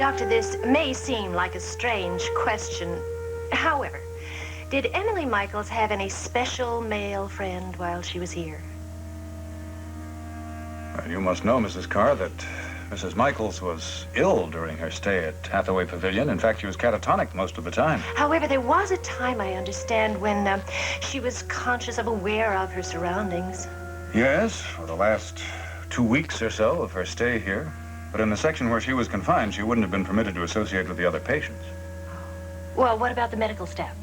Doctor, this may seem like a strange question. However, did Emily Michaels have any special male friend while she was here? Well, you must know, Mrs. Carr, that Mrs. Michaels was ill during her stay at Hathaway Pavilion. In fact, she was catatonic most of the time. However, there was a time, I understand, when she was conscious of, aware of her surroundings. Yes, for the last 2 weeks or so of her stay here. But in the section where she was confined, she wouldn't have been permitted to associate with the other patients. Well, what about the medical staff?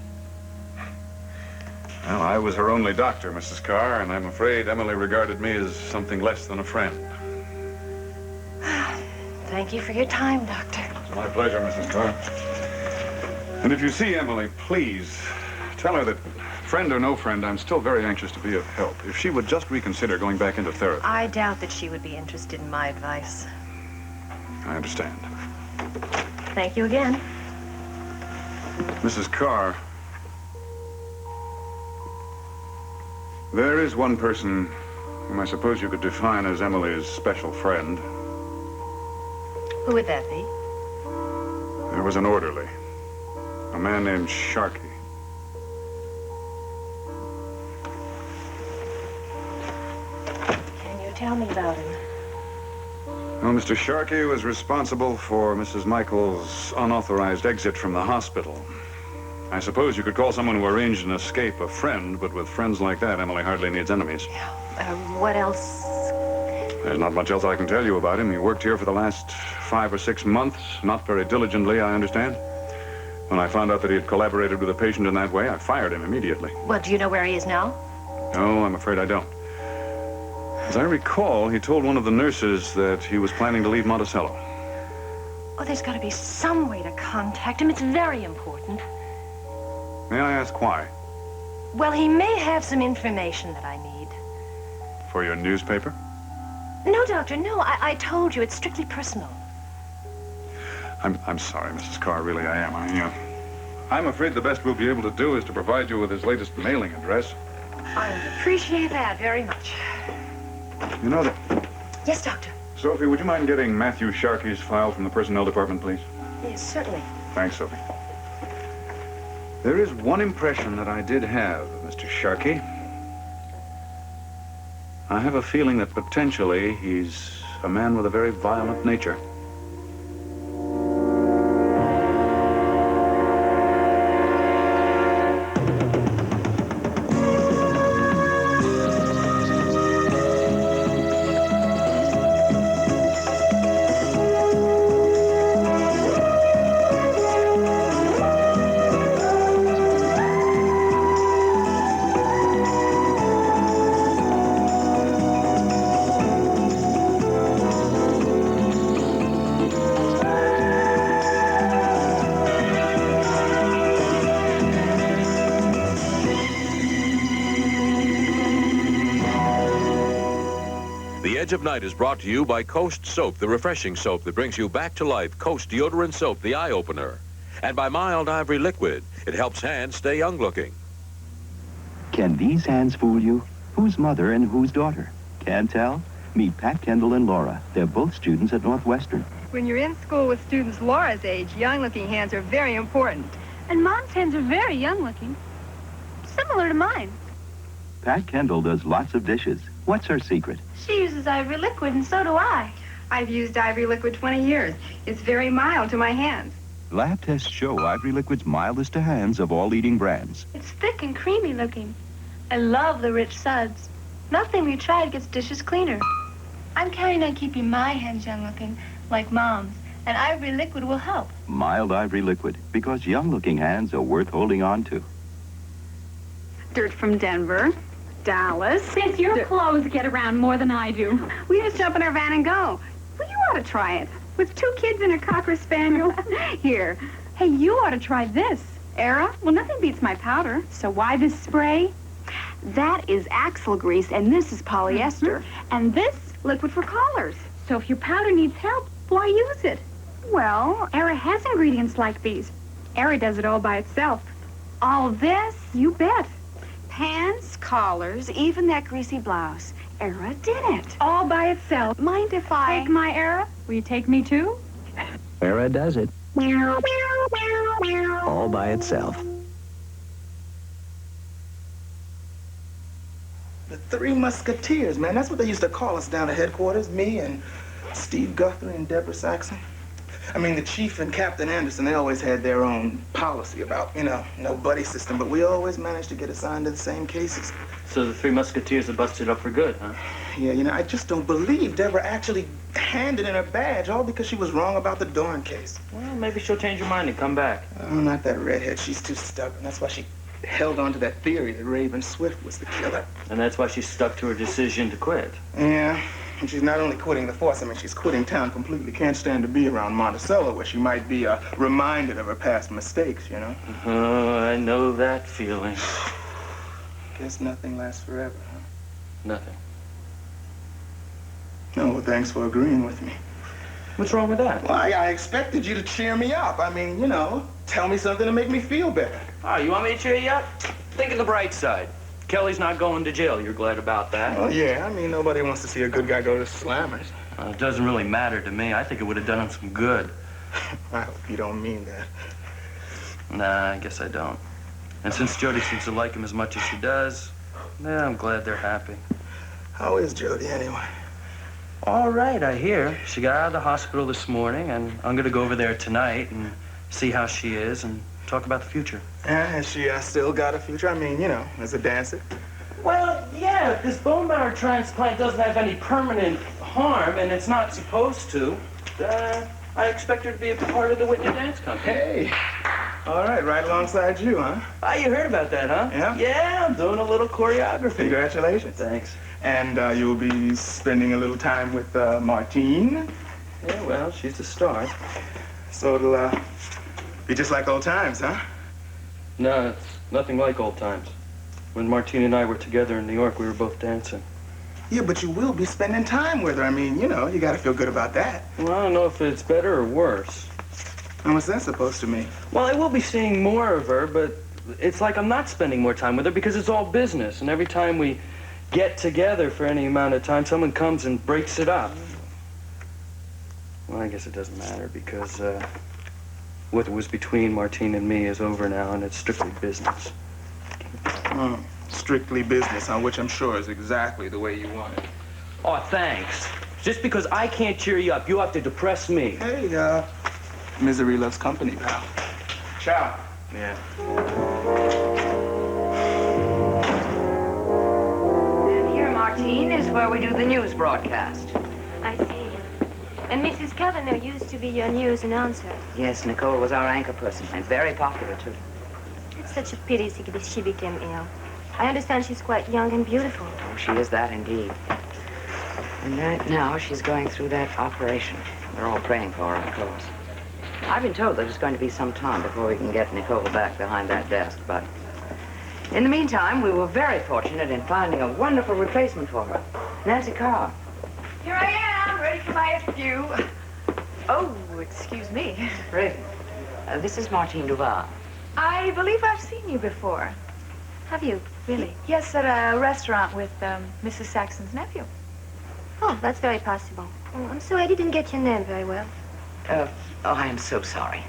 Well, I was her only doctor, Mrs. Carr, and I'm afraid Emily regarded me as something less than a friend. Thank you for your time, Doctor. It's my pleasure, Mrs. Carr. And if you see Emily, please tell her that, friend or no friend, I'm still very anxious to be of help. If she would just reconsider going back into therapy. I doubt that she would be interested in my advice. I understand. Thank you again. Mrs. Carr, there is one person whom I suppose you could define as Emily's special friend. Who would that be? There was an orderly, a man named Sharky. Can you tell me about him? Well, Mr. Sharky was responsible for Mrs. Michaels' unauthorized exit from the hospital. I suppose you could call someone who arranged an escape a friend, but with friends like that, Emily hardly needs enemies. Yeah. What else? There's not much else I can tell you about him. He worked here for the last 5 or 6 months, not very diligently, I understand. When I found out that he had collaborated with a patient in that way, I fired him immediately. Well, do you know where he is now? No, I'm afraid I don't. As I recall, he told one of the nurses that he was planning to leave Monticello. Oh, there's got to be some way to contact him. It's very important. May I ask why? Well, he may have some information that I need. For your newspaper? No, Doctor, no. I told you, it's strictly personal. I'm sorry, Mrs. Carr, really I am. I'm afraid the best we'll be able to do is to provide you with his latest mailing address. I appreciate that very much. You know that... Yes, Doctor. Sophie, would you mind getting Matthew Sharkey's file from the personnel department, please? Yes, certainly. Thanks, Sophie. There is one impression that I did have of Mr. Sharkey. I have a feeling that potentially he's a man with a very violent nature. Of Night is brought to you by Coast Soap, the refreshing soap that brings you back to life. Coast Deodorant Soap, the eye opener. And by Mild Ivory Liquid. It helps hands stay young looking. Can these hands fool you? Who's mother and who's daughter? Can't tell? Meet Pat, Kendall, and Laura. They're both students at Northwestern. When you're in school with students Laura's age, young-looking hands are very important. And Mom's hands are very young-looking. Similar to mine. Pat Kendall does lots of dishes. What's her secret? She uses Ivory Liquid, and so do I. I've used Ivory Liquid 20 years. It's very mild to my hands. Lab tests show Ivory Liquid's mildest to hands of all leading brands. It's thick and creamy looking. I love the rich suds. Nothing we tried gets dishes cleaner. I'm counting on keeping my hands young looking, like Mom's, and Ivory Liquid will help. Mild Ivory Liquid, because young looking hands are worth holding on to. Dirt from Denver, Dallas. Since your clothes get around more than I do. We just jump in our van and go. Well, you ought to try it. With 2 kids and a Cocker Spaniel. Here. Hey, you ought to try this. Era? Well, nothing beats my powder. So why this spray? That is axle grease, and this is polyester. And this, liquid for collars. So if your powder needs help, why use it? Well, Era has ingredients like these. Era does it all by itself. All this? You bet. Pants, collars, even that greasy blouse. Era did it. All by itself. Mind if I... Take my Era? Will you take me too? Era does it. All by itself. The Three Musketeers, man. That's what they used to call us down at headquarters. Me and Steve Guthrie and Deborah Saxon. I mean, the chief and Captain Anderson, they always had their own policy about, no buddy system, but we always managed to get assigned to the same cases. So the Three Musketeers are busted up for good, huh? Yeah, I just don't believe Deborah actually handed in her badge, all because she was wrong about the Dorn case. Well, maybe she'll change her mind and come back. Oh, not that redhead. She's too stubborn. That's why she held on to that theory that Raven Swift was the killer. And that's why she stuck to her decision to quit. Yeah. And she's not only quitting the force, she's quitting town completely. Can't stand to be around Monticello, where she might be reminded of her past mistakes, Oh, I know that feeling. Guess nothing lasts forever, huh? Nothing. No, well, thanks for agreeing with me. What's wrong with that? Well, I expected you to cheer me up. Tell me something to make me feel better. Oh, you want me to cheer you up? Think of the bright side. Kelly's not going to jail. You're glad about that? Well, yeah. Nobody wants to see a good guy go to slammers. It doesn't really matter to me. I think it would have done him some good. I hope you don't mean that. Nah, I guess I don't. And since Jody seems to like him as much as she does, yeah, I'm glad they're happy. How is Jody, anyway? All right, I hear. She got out of the hospital this morning, and I'm going to go over there tonight and see how she is and talk about the future. Has she still got a future? As a dancer? Well, yeah, if this bone marrow transplant doesn't have any permanent harm, and it's not supposed to, I expect her to be a part of the Whitney dance company. Hey. All right, right alongside you, huh? Oh, you heard about that, huh? Yeah? Yeah, I'm doing a little choreography. Congratulations. Thanks. And you'll be spending a little time with Martine? Yeah, well, she's a star. So it'll be just like old times, huh? No, it's nothing like old times. When Martine and I were together in New York, we were both dancing. Yeah, but you will be spending time with her. You gotta feel good about that. Well, I don't know if it's better or worse. And what's that supposed to mean? Well, I will be seeing more of her, but it's like I'm not spending more time with her because it's all business. And every time we get together for any amount of time, someone comes and breaks it up. Well, I guess it doesn't matter because what was between Martine and me is over now, and it's strictly business. Strictly business, huh? Which I'm sure is exactly the way you want it. Oh, thanks. Just because I can't cheer you up, you have to depress me. Hey, misery loves company, pal. Ciao. Yeah. And here, Martine, is where we do the news broadcast. I see. And Mrs. Cavanaugh used to be your news announcer. Yes, Nicole was our anchor person, and very popular, too. It's such a pity she became ill. I understand she's quite young and beautiful. Oh, she is that indeed. And right now, she's going through that operation. We're all praying for her, of course. I've been told that it's going to be some time before we can get Nicole back behind that desk, but in the meantime, we were very fortunate in finding a wonderful replacement for her, Nancy Carr. Here I am, ready for my interview. Oh, excuse me. Raven, this is Martine Duval. I believe I've seen you before. Have you, really? Yes, at a restaurant with Mrs. Saxon's nephew. Oh, that's very possible. Oh, I'm sorry I didn't get your name very well. Oh, I am so sorry.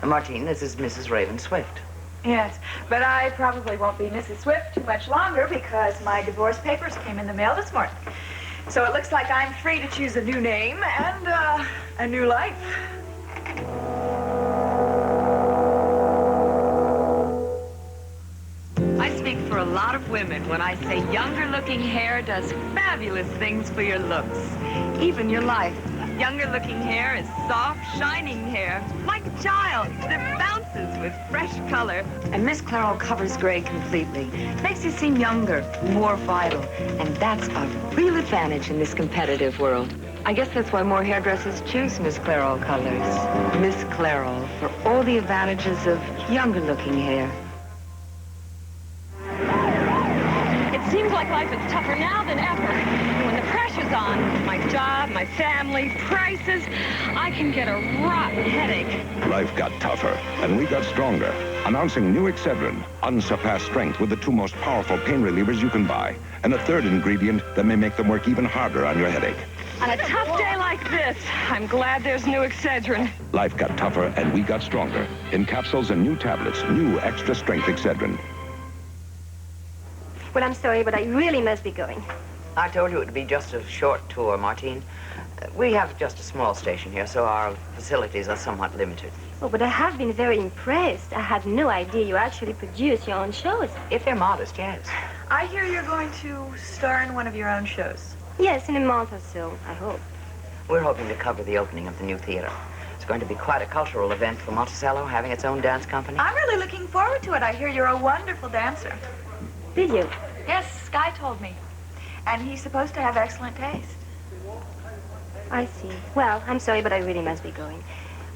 Martine, this is Mrs. Raven Swift. Yes, but I probably won't be Mrs. Swift too much longer because my divorce papers came in the mail this morning. So it looks like I'm free to choose a new name and a new life. I speak for a lot of women when I say younger-looking hair does fabulous things for your looks, even your life. Younger-looking hair is soft, shining hair, like a child that bounces with fresh color. And Miss Clairol covers gray completely. Makes you seem younger, more vital. And that's a real advantage in this competitive world. I guess that's why more hairdressers choose Miss Clairol colors. Miss Clairol, for all the advantages of younger-looking hair. It seems like life is tougher now than ever. When the pressure's on, my job, my family, prices, I can get a rotten headache. Life got tougher, and we got stronger. Announcing new Excedrin, unsurpassed strength with the two most powerful pain relievers you can buy, and a third ingredient that may make them work even harder on your headache. On a tough day like this, I'm glad there's new Excedrin. Life got tougher and we got stronger. In capsules and new tablets, new extra-strength Excedrin. Well, I'm sorry, but I really must be going. I told you it would be just a short tour, Martine. We have just a small station here, so our facilities are somewhat limited. Oh, but I have been very impressed. I had no idea you actually produce your own shows. If they're modest, yes. I hear you're going to star in one of your own shows. Yes, in a month or so, I hope. We're hoping to cover the opening of the new theater. It's going to be quite a cultural event for Monticello, having its own dance company. I'm really looking forward to it. I hear you're a wonderful dancer. Did you? Yes, Sky told me. And he's supposed to have excellent taste. I see. Well, I'm sorry, but I really must be going.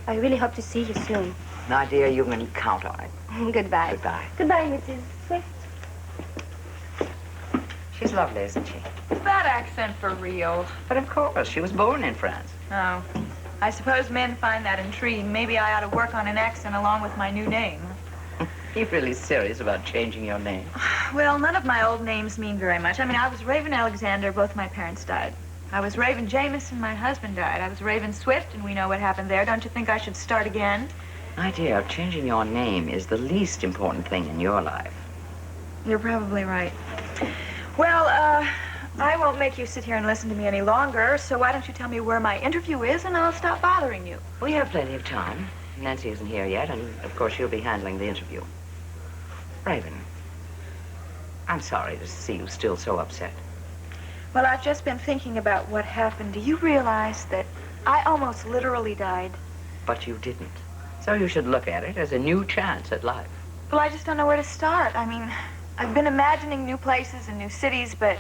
I really hope to see you soon. My dear, you can count on it. Goodbye. Goodbye. Goodbye, Mrs. Swift. She's lovely, isn't she? That accent for real. But of course, she was born in France. Oh. I suppose men find that intriguing. Maybe I ought to work on an accent along with my new name. You're really serious about changing your name? Well, none of my old names mean very much. I mean, I was Raven Alexander. Both my parents died. I was Raven Jameson. My husband died. I was Raven Swift, and we know what happened there. Don't you think I should start again? My dear, changing your name is the least important thing in your life. You're probably right. Well, I won't make you sit here and listen to me any longer, so why don't you tell me where my interview is, and I'll stop bothering you. We have plenty of time. Nancy isn't here yet, and of course she'll be handling the interview. Raven, I'm sorry to see you still so upset. Well, I've just been thinking about what happened. Do you realize that I almost literally died? But you didn't. So you should look at it as a new chance at life. Well, I just don't know where to start. I mean, I've been imagining new places and new cities, but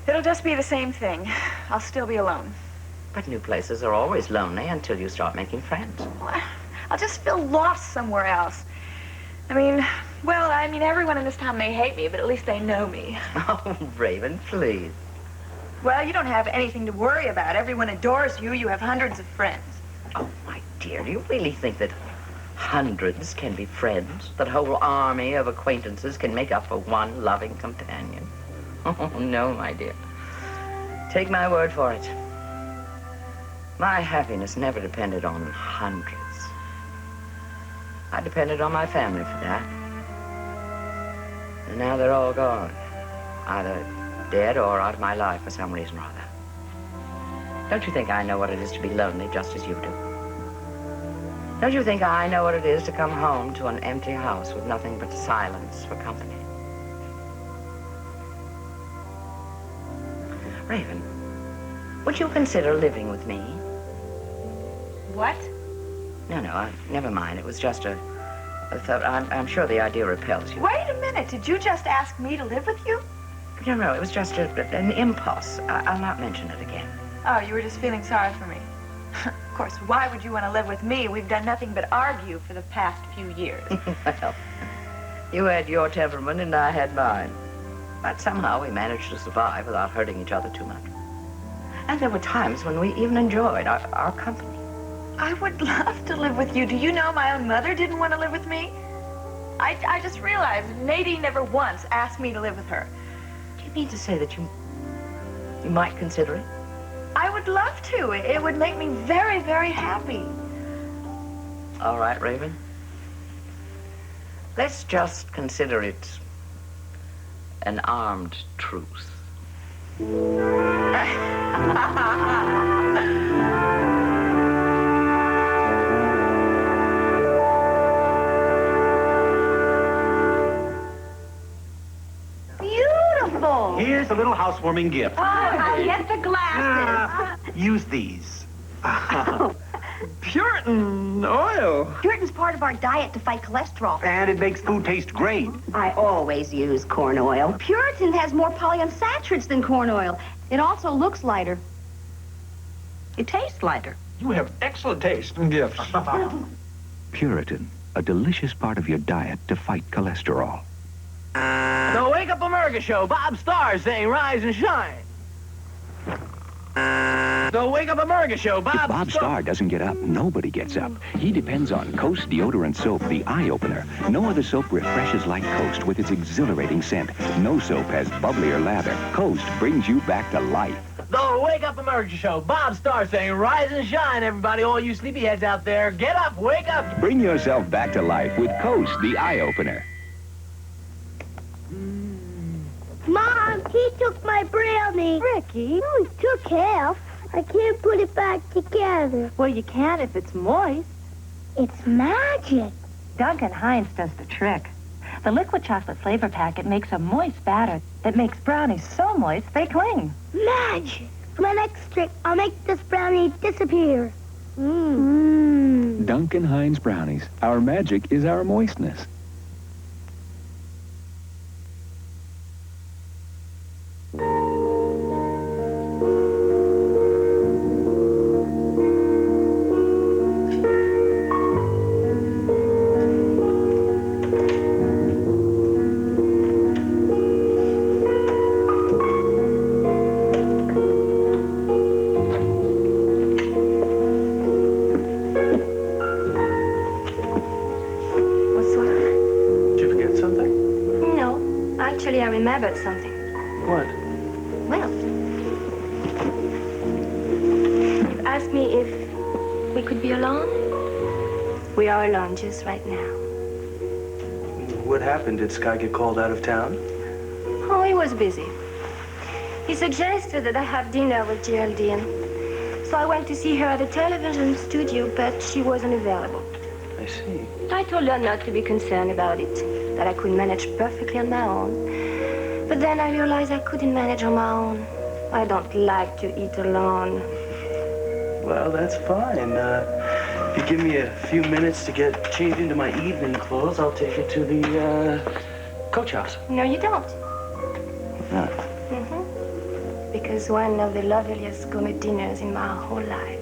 it'll just be the same thing. I'll still be alone. But new places are always lonely until you start making friends. Well, I'll just feel lost somewhere else. I mean, everyone in this town may hate me, but at least they know me. Oh, Raven, please. Well, you don't have anything to worry about. Everyone adores you. You have hundreds of friends. Oh, my dear, do you really think that hundreds can be friends? That a whole army of acquaintances can make up for one loving companion? Oh, no, my dear. Take my word for it. My happiness never depended on hundreds. I depended on my family for that. And now they're all gone. Either dead or out of my life for some reason or other. Don't you think I know what it is to be lonely just as you do? Don't you think I know what it is to come home to an empty house with nothing but silence for company? Raven, would you consider living with me? What? No, never mind. It was just a thought. I'm sure the idea repels you. Wait a minute. Did you just ask me to live with you? No, it was just an impulse. I'll not mention it again. Oh, you were just feeling sorry for me. Of course, why would you want to live with me? We've done nothing but argue for the past few years. Well, you had your temperament and I had mine. But somehow we managed to survive without hurting each other too much. And there were times when we even enjoyed our company. I would love to live with you. Do you know my own mother didn't want to live with me? I just realized Nadine never once asked me to live with her. Do you mean to say that you might consider it? I would love to. It would make me very, very happy. All right, Raven. Let's just consider it an armed truce. Beautiful. Here's a little housewarming gift. Oh, I get the glasses. Use these. Puritan oil. Puritan's part of our diet to fight cholesterol. And it makes food taste great. I always use corn oil. Puritan has more polyunsaturates than corn oil. It also looks lighter. It tastes lighter. You have excellent taste in gifts. Puritan, a delicious part of your diet to fight cholesterol. The Wake Up America Show, Bob Starr saying rise and shine. The Wake Up America Show, If Bob Starr doesn't get up, nobody gets up. He depends on Coast Deodorant Soap, the eye-opener. No other soap refreshes like Coast with its exhilarating scent. No soap has bubblier lather. Coast brings you back to life. The Monticello, Wake Up America Show. Bob Starr saying, rise and shine, everybody. All you sleepyheads out there, get up, wake up. Bring yourself back to life with Coast, the eye-opener. Mom, he took my brownie. Ricky. Oh, he took half. I can't put it back together. Well, you can if it's moist. It's magic. Duncan Hines does the trick. The liquid chocolate flavor packet makes a moist batter that makes brownies so moist they cling. Magic. For my next trick, I'll make this brownie disappear. Duncan Hines brownies. Our magic is our moistness. I remembered something. What? Well, you asked me if we could be alone. We are alone just right now. What happened? Did Sky get called out of town? Oh, he was busy. He suggested that I have dinner with Geraldine. So I went to see her at the television studio, but she wasn't available. I see. I told her not to be concerned about it, that I could manage perfectly on my own. But then I realized I couldn't manage on my own. I don't like to eat alone. Well, that's fine. If you give me a few minutes to get changed into my evening clothes, I'll take you to the, coach house. No, you don't. No. Because one of the loveliest gourmet dinners in my whole life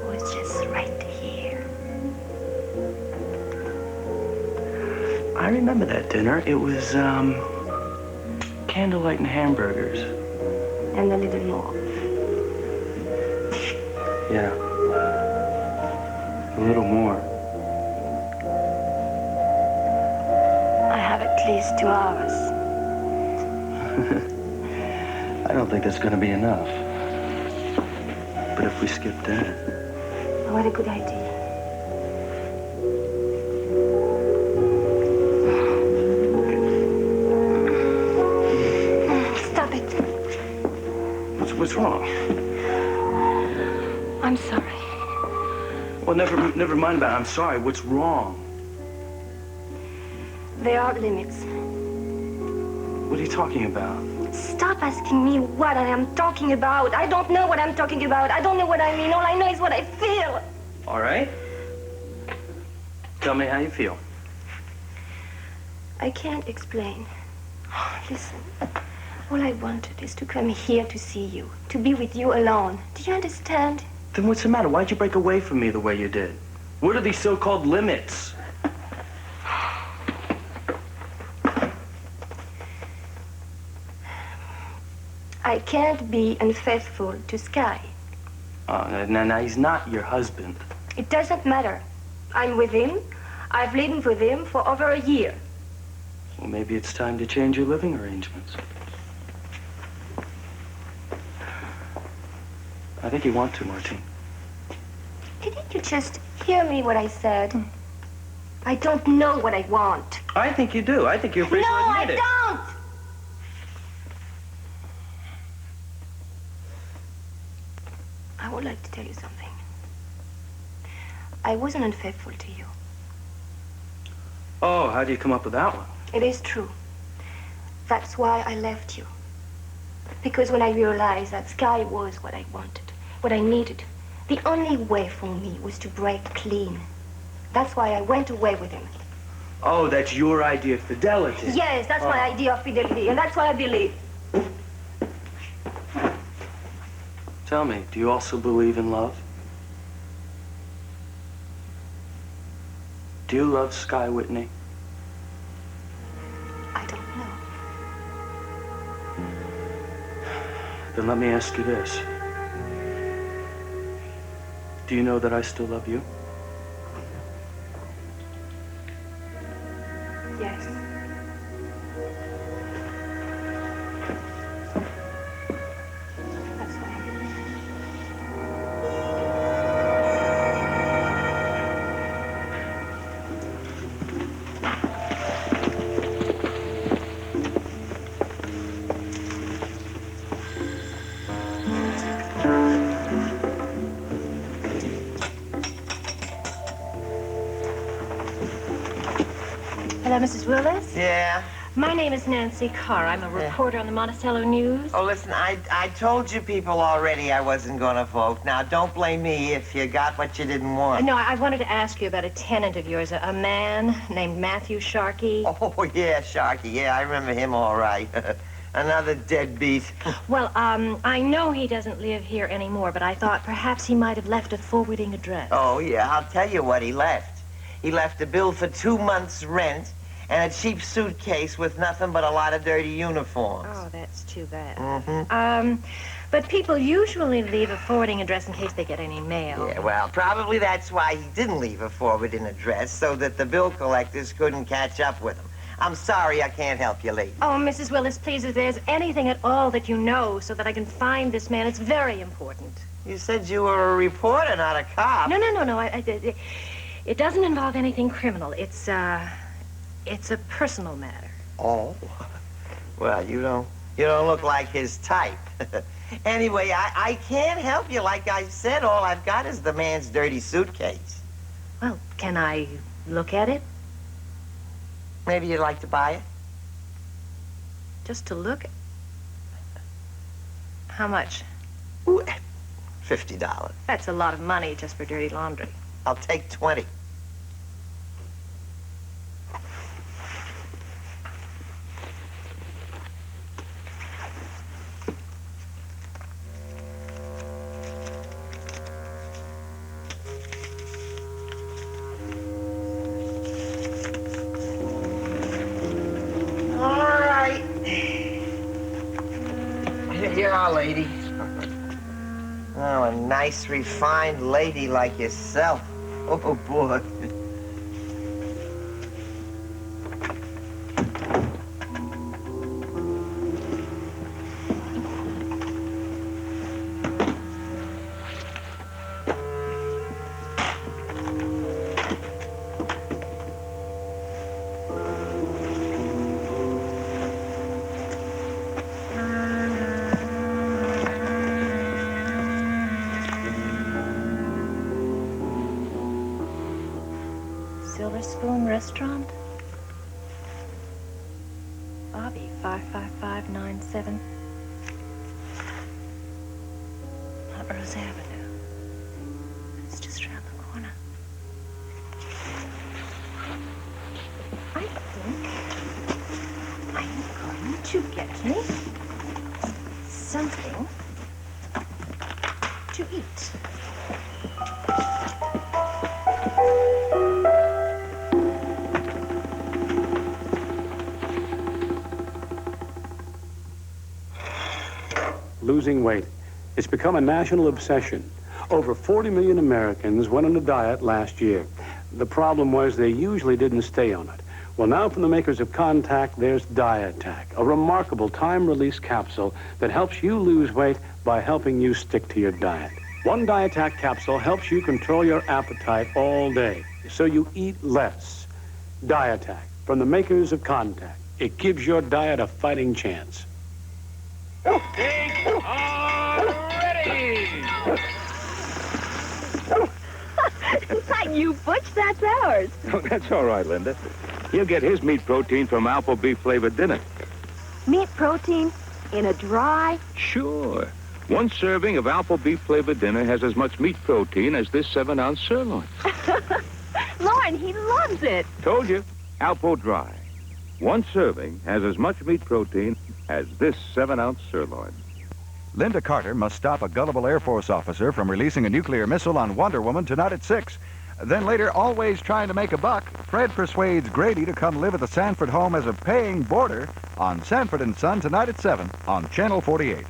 was just right here. I remember that dinner. It was, candlelight and hamburgers. And a little more. Yeah. A little more. I have at least 2 hours. I don't think that's going to be enough. But if we skip dinner... What a good idea. Stop it. What's wrong? I'm sorry. Well, never mind about it. I'm sorry. What's wrong? There are limits. What are you talking about? Stop asking me what I am talking about. I don't know what I'm talking about. I don't know what I mean. All I know is what I feel. All right. Tell me how you feel. I can't explain. Listen, all I wanted is to come here to see you, to be with you alone. Do you understand? Then what's the matter? Why'd you break away from me the way you did? What are these so-called limits? I can't be unfaithful to Sky. Now, he's not your husband. It doesn't matter. I'm with him. I've lived with him for over a year. Well, maybe it's time to change your living arrangements. I think you want to, Martine. Didn't you just hear me what I said? I don't know what I want. I think you do. I think you're afraid to admit it. No, I don't! I would like to tell you something. I wasn't unfaithful to you. Oh, how do you come up with that one? It is true. That's why I left you. Because when I realized that Sky was what I wanted, what I needed, the only way for me was to break clean. That's why I went away with him. Oh, that's your idea of fidelity. Yes, that's my idea of fidelity, and that's what I believe. Tell me, do you also believe in love? Do you love Sky, Whitney? I don't know. Then let me ask you this. Do you know that I still love you? Yes. That's why I'm Hello, Mrs. Willis. Yeah? My name is Nancy Carr. I'm a reporter on the Monticello News. Oh, listen, I told you people already I wasn't going to vote. Now, don't blame me if you got what you didn't want. No, I wanted to ask you about a tenant of yours, a man named Matthew Sharkey. Oh, yeah, Sharky. Yeah, I remember him all right. Another deadbeat. Well, I know he doesn't live here anymore, but I thought perhaps he might have left a forwarding address. Oh, yeah, I'll tell you what he left. He left a bill for 2 months' rent and a cheap suitcase with nothing but a lot of dirty uniforms. Oh, that's too bad. Mm-hmm. But people usually leave a forwarding address in case they get any mail. Yeah, well, probably that's why he didn't leave a forwarding address, so that the bill collectors couldn't catch up with him. I'm sorry I can't help you, lady. Oh, Mrs. Willis, please, if there's anything at all that you know so that I can find this man, it's very important. You said you were a reporter, not a cop. No. It doesn't involve anything criminal. It's a personal matter. Oh. Well, you don't look like his type. Anyway, I can't help you. Like I said, all I've got is the man's dirty suitcase. Well, can I look at it? Maybe you'd like to buy it? Just to look? How much? Ooh, $50. That's a lot of money just for dirty laundry. I'll take 20. Lady. Oh, a nice, refined lady like yourself. Oh, boy. Silver Spoon Restaurant? Bobbie, 55597. Rose Avenue. It's just around the corner. I think I'm going to get me something to eat. Losing weight. It's become a national obsession. Over 40 million Americans went on a diet last year. The problem was they usually didn't stay on it. Well, now from the makers of Contact, there's Diatac, a remarkable time-release capsule that helps you lose weight by helping you stick to your diet. One Diatac capsule helps you control your appetite all day, so you eat less. Diatac, from the makers of Contact. It gives your diet a fighting chance. Pigs are ready! Not you, Butch. That's ours. Oh, that's all right, Linda. He'll get his meat protein from Alpha Beef flavored dinner. Meat protein in a dry? Sure. One serving of Alpha Beef flavored dinner has as much meat protein as this 7-ounce sirloin. Lauren, he loves it. Told you. Alpo Dry. One serving has as much meat protein as this 7-ounce sirloin. Linda Carter must stop a gullible Air Force officer from releasing a nuclear missile on Wonder Woman tonight at 6. Then later, always trying to make a buck, Fred persuades Grady to come live at the Sanford home as a paying boarder on Sanford & Son tonight at 7 on Channel 48.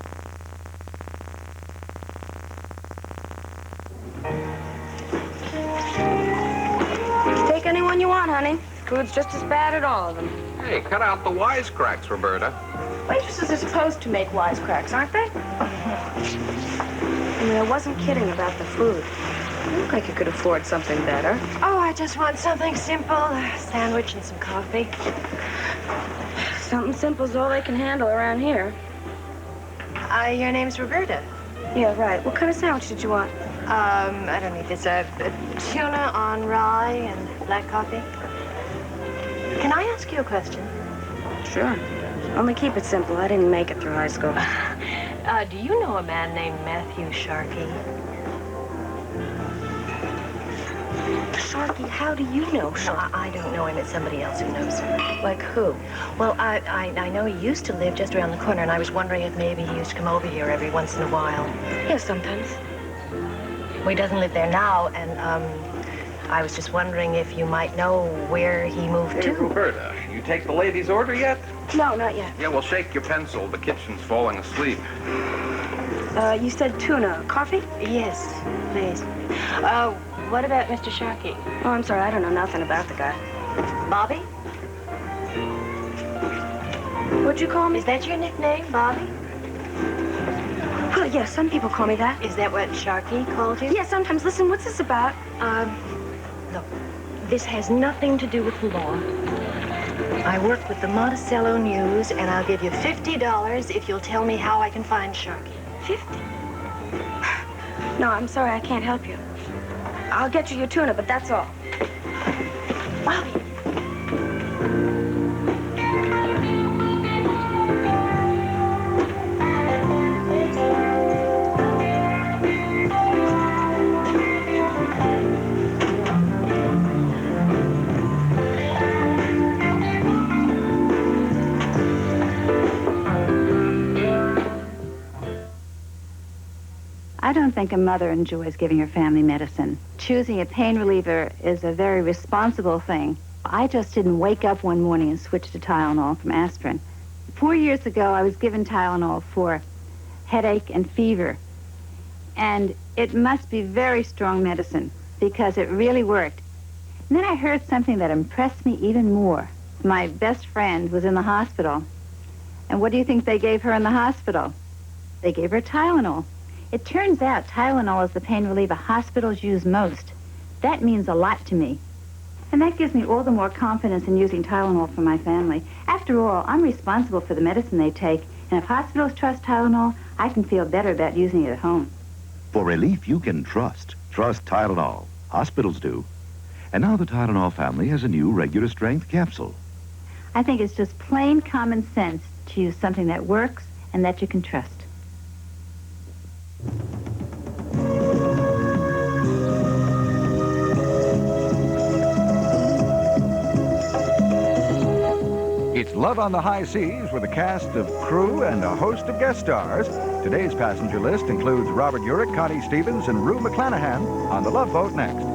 Take anyone you want, honey. Food's just as bad at all of them. Hey, cut out the wisecracks, Roberta. Waitresses are supposed to make wisecracks, aren't they? I mean, I wasn't kidding about the food. You look like you could afford something better. Oh, I just want something simple. A sandwich and some coffee. Something simple's all they can handle around here. Your name's Roberta. Yeah, right. What kind of sandwich did you want? I don't need this. A tuna on rye and black coffee. Can I ask you a question? Sure. Only keep it simple. I didn't make it through high school. Do you know a man named Matthew Sharkey? Sharky, how do you know Sharky? No, I don't know him. It's somebody else who knows him. Like who? Well, I know he used to live just around the corner, and I was wondering if maybe he used to come over here every once in a while. Yes, sometimes. Well, he doesn't live there now, and, I was just wondering if you might know where he moved Hey, to. Roberta, you take the lady's order yet? No, not yet. Yeah, well, shake your pencil. The kitchen's falling asleep. You said tuna. Coffee? Yes, please. What about Mr. Sharkey? Oh, I'm sorry. I don't know nothing about the guy. Bobbie? What'd you call me? Is that your nickname, Bobbie? Well, yes, some people call me that. Is that what Sharkey called you? Yeah, sometimes. Listen, what's this about? Look, this has nothing to do with the law. I work with the Monticello News, and I'll give you $50 if you'll tell me how I can find Sharkey. 50? No, I'm sorry. I can't help you. I'll get you your tuna, but that's all. Bobbie. I don't think a mother enjoys giving her family medicine. Choosing a pain reliever is a very responsible thing. I just didn't wake up one morning and switch to Tylenol from aspirin. 4 years ago, I was given Tylenol for headache and fever. And it must be very strong medicine because it really worked. And then I heard something that impressed me even more. My best friend was in the hospital. And what do you think they gave her in the hospital? They gave her Tylenol. It turns out Tylenol is the pain reliever hospitals use most. That means a lot to me. And that gives me all the more confidence in using Tylenol for my family. After all, I'm responsible for the medicine they take, and if hospitals trust Tylenol, I can feel better about using it at home. For relief you can trust. Trust Tylenol. Hospitals do. And now the Tylenol family has a new regular strength capsule. I think it's just plain common sense to use something that works and that you can trust. It's Love on the High Seas with a cast of crew and a host of guest stars. Today's passenger list includes Robert Urich, Connie Stevens, and Rue McClanahan on the Love Boat next.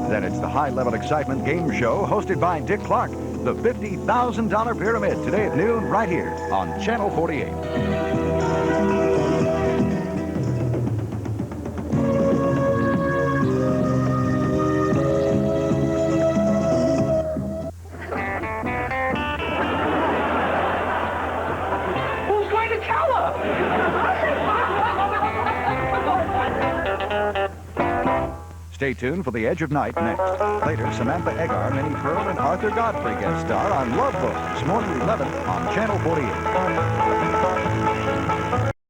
Then it's the high-level excitement game show hosted by Dick Clark, the $50,000 Pyramid, today at noon right here on Channel 48. Stay tuned for The Edge of Night next. Later, Samantha Eggar, Minnie Pearl, and Arthur Godfrey guest star on Love Boat this morning at 11 on Channel 48.